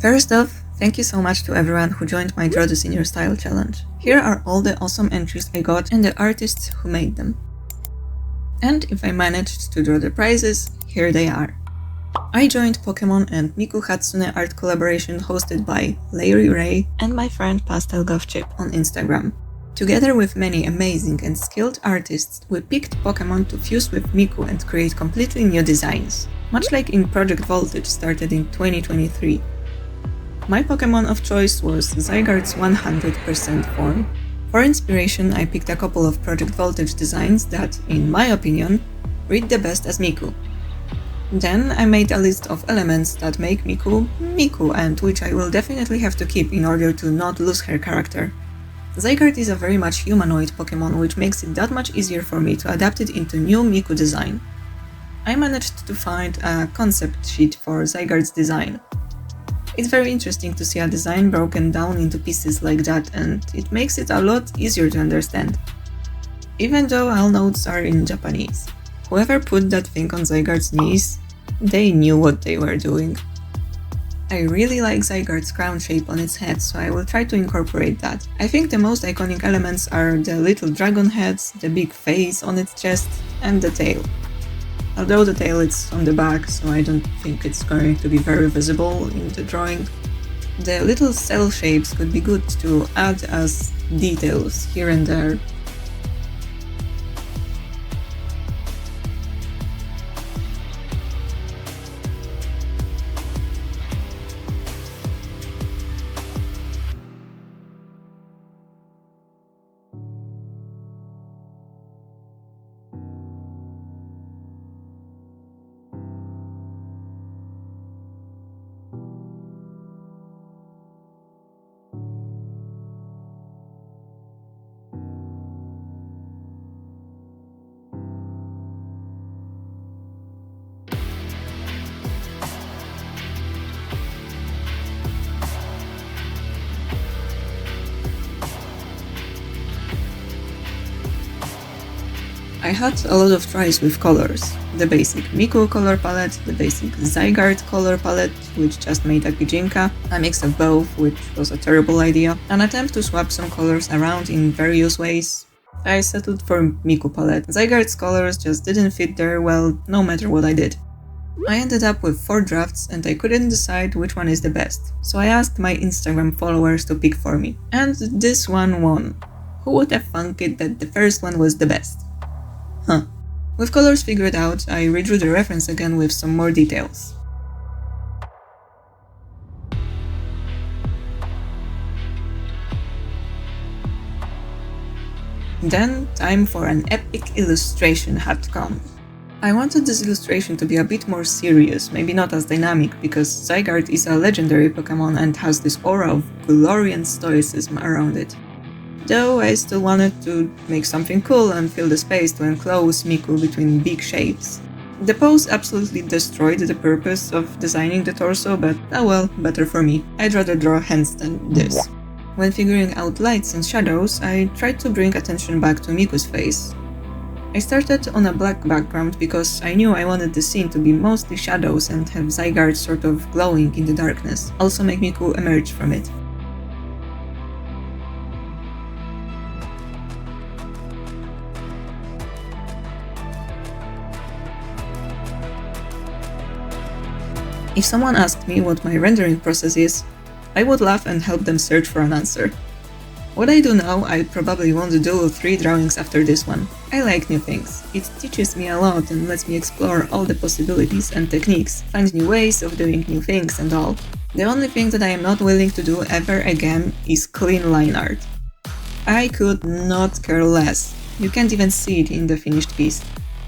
First off, thank you so much to everyone who joined my Draw This in Your Style challenge. Here are all the awesome entries I got and the artists who made them. And if I managed to draw the prizes, here they are. I joined Pokemon and Miku Hatsune art collaboration hosted by Larry Ray and my friend Pastel Chip on Instagram. Together with many amazing and skilled artists, we picked Pokemon to fuse with Miku and create completely new designs, much like in Project Voltage started in 2023. My Pokemon of choice was Zygarde's 100% form. For inspiration, I picked a couple of Project Voltage designs that, in my opinion, read the best as Miku. Then I made a list of elements that make Miku, Miku, and which I will definitely have to keep in order to not lose her character. Zygarde is a very much humanoid Pokemon, which makes it that much easier for me to adapt it into new Miku design. I managed to find a concept sheet for Zygarde's design. It's very interesting to see a design broken down into pieces like that, and it makes it a lot easier to understand. Even though all notes are in Japanese. Whoever put that thing on Zygarde's knees, they knew what they were doing. I really like Zygarde's crown shape on its head, so I will try to incorporate that. I think the most iconic elements are the little dragon heads, the big face on its chest, and the tail. Although the tail is on the back, so I don't think it's going to be very visible in the drawing. The little cell shapes could be good to add as details here and there. I had a lot of tries with colors. The basic Miku color palette, the basic Zygarde color palette, which just made a Kijinka, a mix of both, which was a terrible idea, an attempt to swap some colors around in various ways. I settled for Miku palette. Zygarde's colors just didn't fit there well, no matter what I did. I ended up with 4 drafts and I couldn't decide which one is the best, so I asked my Instagram followers to pick for me. And this one won. Who would have thunk it that the first one was the best? Huh. With colors figured out, I redrew the reference again with some more details. Then, time for an epic illustration had come. I wanted this illustration to be a bit more serious, maybe not as dynamic, because Zygarde is a legendary Pokemon and has this aura of glory and stoicism around it. Though I still wanted to make something cool and fill the space to enclose Miku between big shapes. The pose absolutely destroyed the purpose of designing the torso, but oh well, better for me. I'd rather draw hands than this. When figuring out lights and shadows, I tried to bring attention back to Miku's face. I started on a black background because I knew I wanted the scene to be mostly shadows and have Zygarde sort of glowing in the darkness, also make Miku emerge from it. If someone asked me what my rendering process is, I would laugh and help them search for an answer. What I do now, I probably won't do 3 drawings after this one. I like new things. It teaches me a lot and lets me explore all the possibilities and techniques, find new ways of doing new things and all. The only thing that I am not willing to do ever again is clean line art. I could not care less. You can't even see it in the finished piece.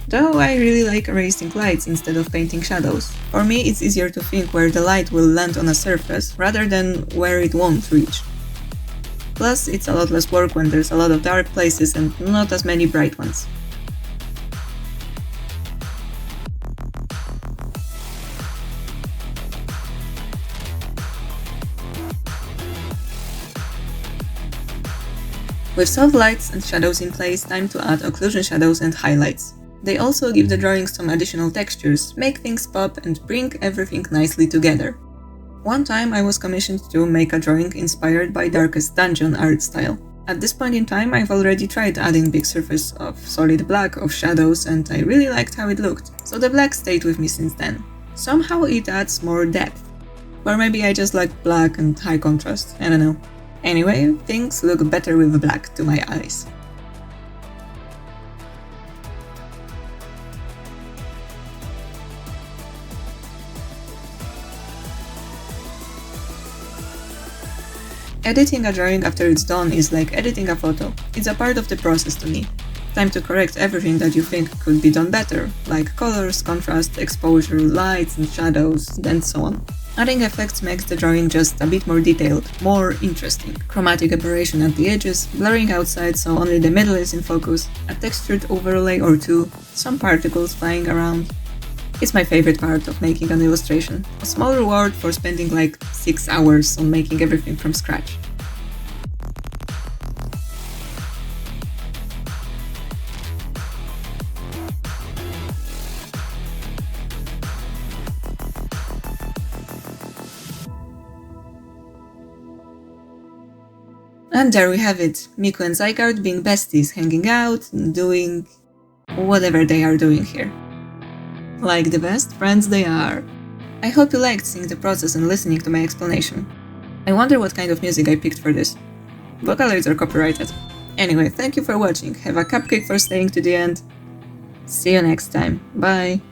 Though I really like erasing lights instead of painting shadows. For me, it's easier to think where the light will land on a surface, rather than where it won't reach. Plus, it's a lot less work when there's a lot of dark places and not as many bright ones. With soft lights and shadows in place, time to add occlusion shadows and highlights. They also give the drawing some additional textures, make things pop and bring everything nicely together. One time I was commissioned to make a drawing inspired by Darkest Dungeon art style. At this point in time, I've already tried adding big surface of solid black of shadows and I really liked how it looked, so the black stayed with me since then. Somehow it adds more depth. Or maybe I just like black and high contrast, I don't know. Anyway, things look better with black to my eyes. Editing a drawing after it's done is like editing a photo. It's a part of the process to me. Time to correct everything that you think could be done better, like colors, contrast, exposure, lights and shadows, and so on. Adding effects makes the drawing just a bit more detailed, more interesting. Chromatic aberration at the edges, blurring outside so only the middle is in focus, a textured overlay or two, some particles flying around. It's my favorite part of making an illustration. A small reward for spending like 6 hours on making everything from scratch. And there we have it, Miku and Zygarde being besties, hanging out, and doing whatever they are doing here. Like the best friends they are. I hope you liked seeing the process and listening to my explanation. I wonder what kind of music I picked for this. Vocaloids are copyrighted. Anyway, thank you for watching, have a cupcake for staying to the end. See you next time, bye!